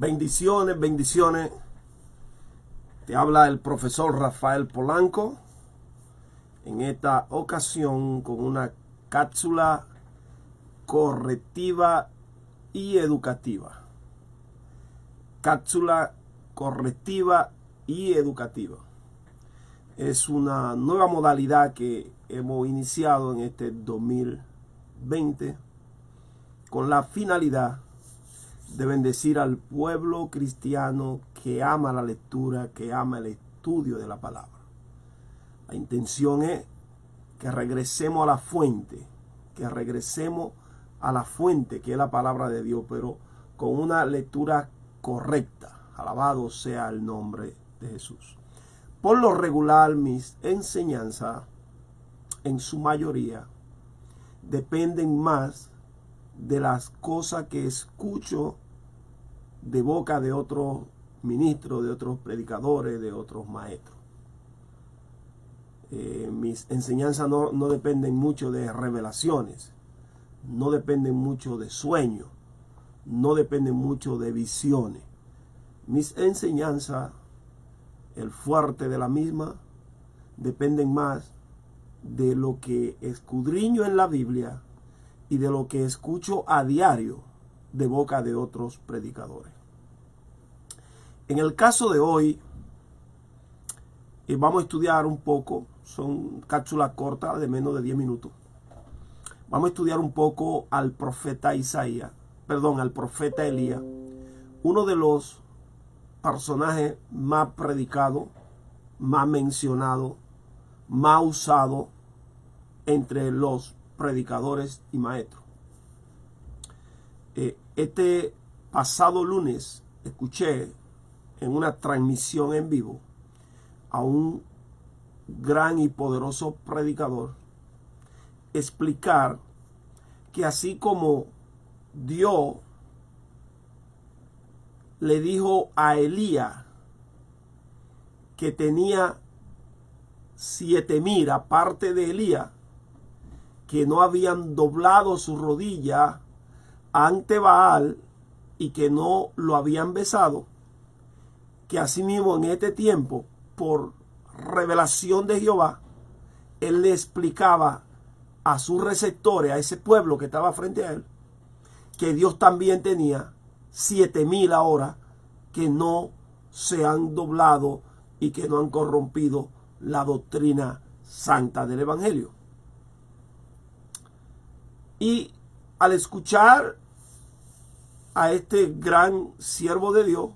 Bendiciones, bendiciones. Te habla el profesor Rafael Polanco. En esta ocasión con una cápsula correctiva y educativa. Cápsula correctiva y educativa. Es una nueva modalidad que hemos iniciado en este 2020 con la finalidad de bendecir al pueblo cristiano que ama la lectura, que ama el estudio de la palabra. La intención es que regresemos a la fuente, que es la palabra de Dios, pero con una lectura correcta. Alabado sea el nombre de Jesús. Por lo regular, mis enseñanzas, en su mayoría, dependen más de las cosas que escucho de boca de otros ministros, de otros predicadores, de otros maestros. Mis enseñanzas no dependen mucho de revelaciones, no dependen mucho de sueños, no dependen mucho de visiones. Mis enseñanzas, el fuerte de la misma, dependen más de lo que escudriño en la Biblia y de lo que escucho a diario de boca de otros predicadores. En el caso de hoy, vamos a estudiar un poco, son cápsulas cortas de menos de 10 minutos. Vamos a estudiar un poco al profeta Elías, uno de los personajes más predicados, más mencionados, más usados entre los predicadores y maestros. Este pasado lunes escuché en una transmisión en vivo a un gran y poderoso predicador explicar que así como Dios le dijo a Elías que tenía 7,000 aparte de Elías que no habían doblado su rodilla ante Baal y que no lo habían besado, que asimismo en este tiempo, por revelación de Jehová, él le explicaba a sus receptores, a ese pueblo que estaba frente a él, que Dios también tenía 7,000 ahora que no se han doblado y que no han corrompido la doctrina santa del Evangelio. Y al escuchar a este gran siervo de Dios,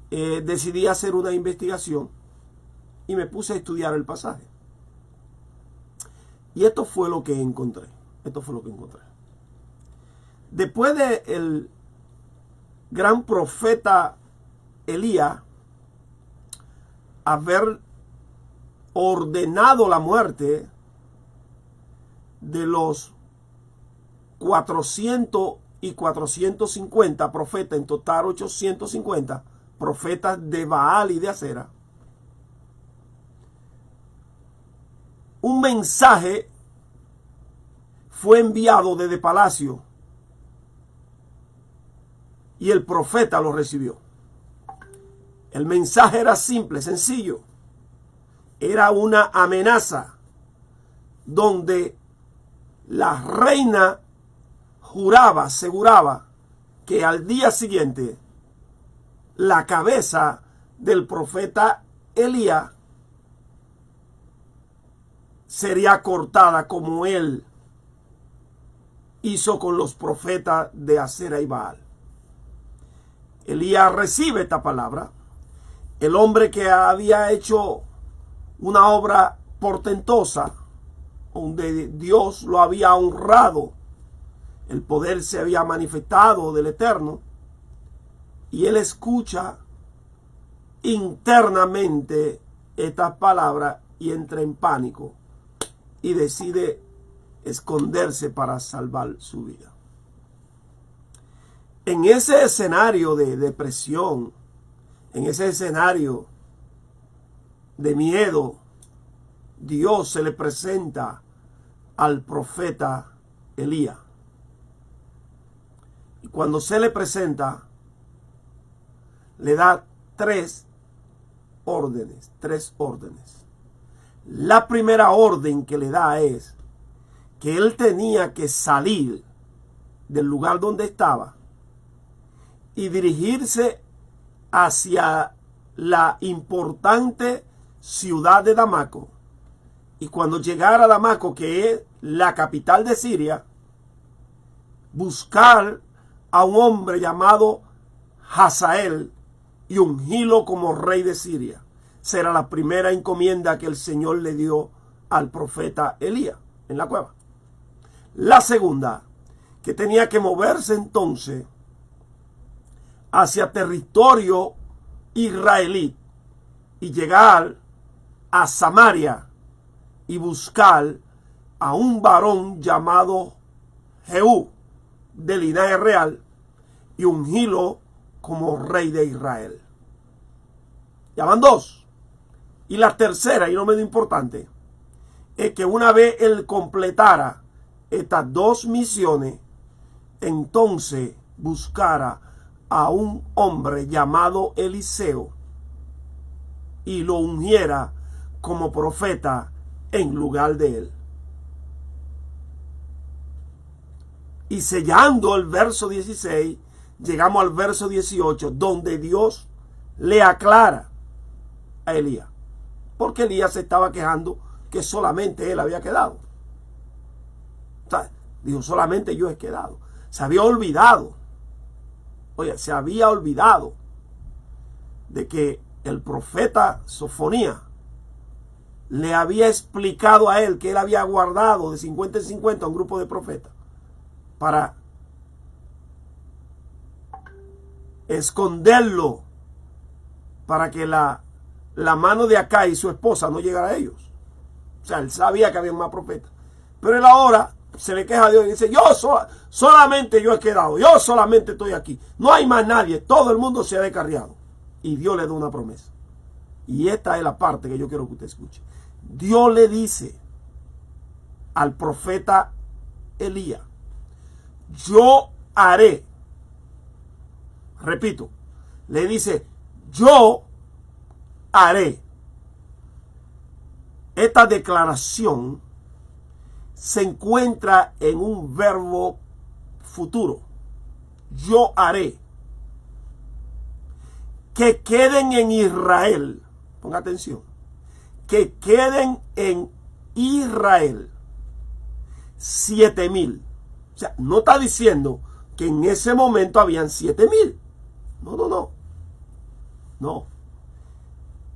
decidí hacer una investigación y me puse a estudiar el pasaje. Y esto fue lo que encontré. Después de el gran profeta Elías haber ordenado la muerte de los 400 y 450 profetas, en total 850 profetas de Baal y de Acera, un mensaje fue enviado desde palacio y el profeta lo recibió. El mensaje era simple, sencillo. Era una amenaza donde la reina aseguraba que al día siguiente la cabeza del profeta Elías sería cortada como él hizo con los profetas de Acera y Baal. Elías recibe esta palabra. El hombre que había hecho una obra portentosa, donde Dios lo había honrado, el poder se había manifestado del Eterno, y él escucha internamente estas palabras y entra en pánico y decide esconderse para salvar su vida. En ese escenario de depresión, en ese escenario de miedo, Dios se le presenta al profeta Elías. Y cuando se le presenta, le da tres órdenes. La primera orden que le da es que él tenía que salir del lugar donde estaba y dirigirse hacia la importante ciudad de Damasco. Y cuando llegara a Damasco, que es la capital de Siria, buscar a un hombre llamado Hazael y ungirlo como rey de Siria. Será la primera encomienda que el Señor le dio al profeta Elías en la cueva. La segunda, que tenía que moverse entonces hacia territorio israelí y llegar a Samaria y buscar a un varón llamado Jehú de linaje real y ungirlo como rey de Israel. Ya van dos. Y la tercera, y no menos importante, es que una vez él completara estas dos misiones, entonces buscara a un hombre llamado Eliseo y lo ungiera como profeta en lugar de él. Y sellando el verso 16, llegamos al verso 18, donde Dios le aclara a Elías. Porque Elías se estaba quejando que solamente él había quedado. O sea, dijo, solamente yo he quedado. Se había olvidado. Oye, se había olvidado de que el profeta Sofonía le había explicado a él que él había guardado de 50 en 50 a un grupo de profetas para esconderlo, para que la mano de Acá y su esposa no llegara a ellos. O sea, él sabía que había más profetas. Pero él ahora se le queja a Dios y dice, solamente yo he quedado, yo solamente estoy aquí. No hay más nadie, todo el mundo se ha descarriado. Y Dios le da una promesa. Y esta es la parte que yo quiero que usted escuche. Dios le dice al profeta Elías, yo haré, repito, le dice, yo haré. Esta declaración se encuentra en un verbo futuro. Yo haré que queden en Israel. Ponga atención. Que queden en Israel 7,000. O sea, no está diciendo que en ese momento habían 7,000. No.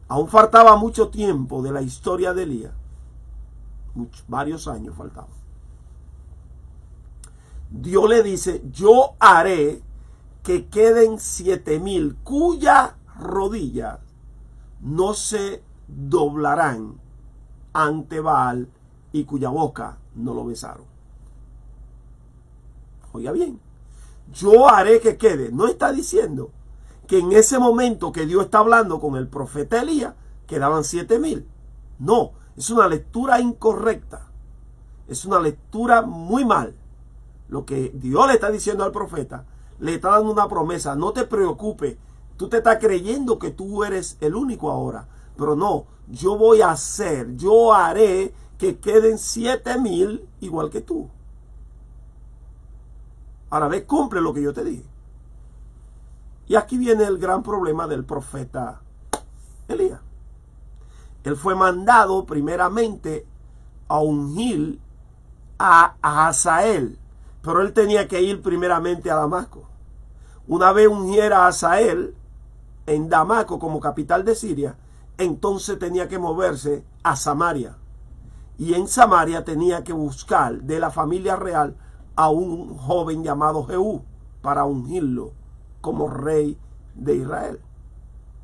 Aún faltaba mucho tiempo de la historia de Elías. Varios años faltaban. Dios le dice, yo haré que queden 7,000 cuyas rodillas no se doblarán ante Baal y cuya boca no lo besaron. Oiga bien, yo haré que quede. No está diciendo que en ese momento que Dios está hablando con el profeta Elías quedaban 7,000. No, es una lectura incorrecta. Es una lectura muy mal. Lo que Dios le está diciendo al profeta, le está dando una promesa. No te preocupes, tú te estás creyendo que tú eres el único ahora. Pero no, yo haré que queden 7,000 igual que tú. Ahora ve, cumple lo que yo te dije. Y aquí viene el gran problema del profeta Elías. Él fue mandado primeramente a ungir a Hazael, pero él tenía que ir primeramente a Damasco. Una vez ungiera a Hazael en Damasco como capital de Siria, entonces tenía que moverse a Samaria. Y en Samaria tenía que buscar de la familia real a un joven llamado Jehú para ungirlo como rey de Israel.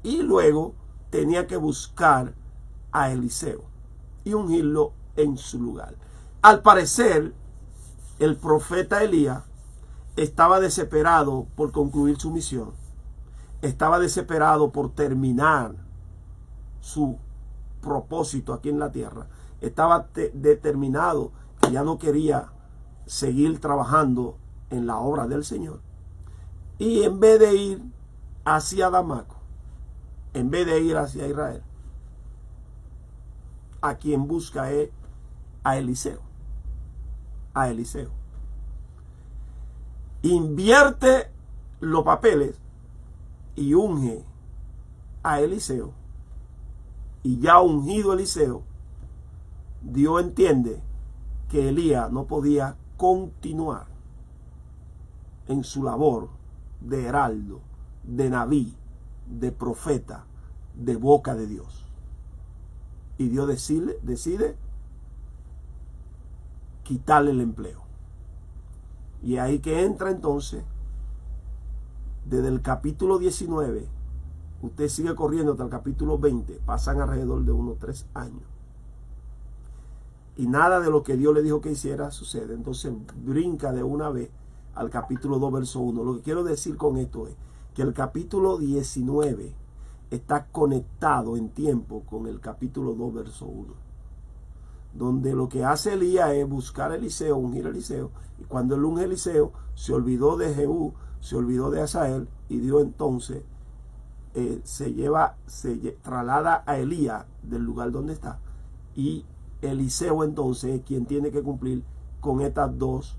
Y luego tenía que buscar a Eliseo y ungirlo en su lugar. Al parecer, el profeta Elías estaba desesperado por concluir su misión. Estaba desesperado por terminar su propósito aquí en la tierra. Estaba determinado que ya no quería seguir trabajando en la obra del Señor. Y en vez de ir hacia Damasco, en vez de ir hacia Israel, a quien busca es a Eliseo. A Eliseo. Invierte los papeles y unge a Eliseo. Y ya ungido Eliseo, Dios entiende que Elías no podía continuar en su labor de heraldo, de nabí, de profeta, de boca de Dios. Y Dios decide quitarle el empleo. Y ahí que entra entonces, desde el capítulo 19, usted sigue corriendo hasta el capítulo 20, pasan alrededor de unos 3 años. Y nada de lo que Dios le dijo que hiciera sucede. Entonces brinca de una vez al capítulo 2, verso 1. Lo que quiero decir con esto es que el capítulo 19 está conectado en tiempo con el capítulo 2, verso 1. Donde lo que hace Elías es buscar a Eliseo, ungir a Eliseo. Y cuando él unge a Eliseo, se olvidó de Jehú, se olvidó de Asael. Y Dios entonces traslada a Elías del lugar donde está. Y Eliseo entonces es quien tiene que cumplir con estas dos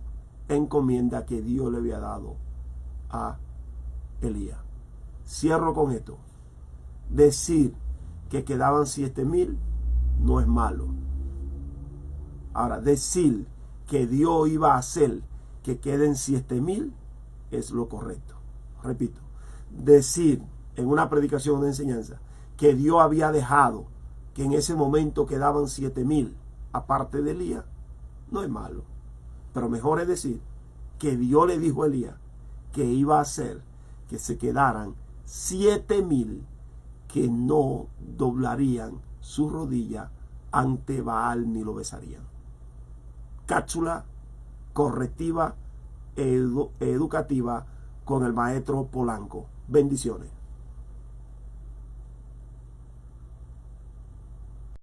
encomiendas que Dios le había dado a Elías. Cierro con esto. Decir que quedaban 7,000 no es malo. Ahora, decir que Dios iba a hacer que queden 7,000 es lo correcto. Repito, decir en una predicación, una enseñanza, que Dios había dejado que en ese momento quedaban 7,000 aparte de Elías, no es malo. Pero mejor es decir que Dios le dijo a Elías que iba a hacer que se quedaran 7,000 que no doblarían su rodilla ante Baal ni lo besarían. Cápsula correctiva educativa con el maestro Polanco. Bendiciones.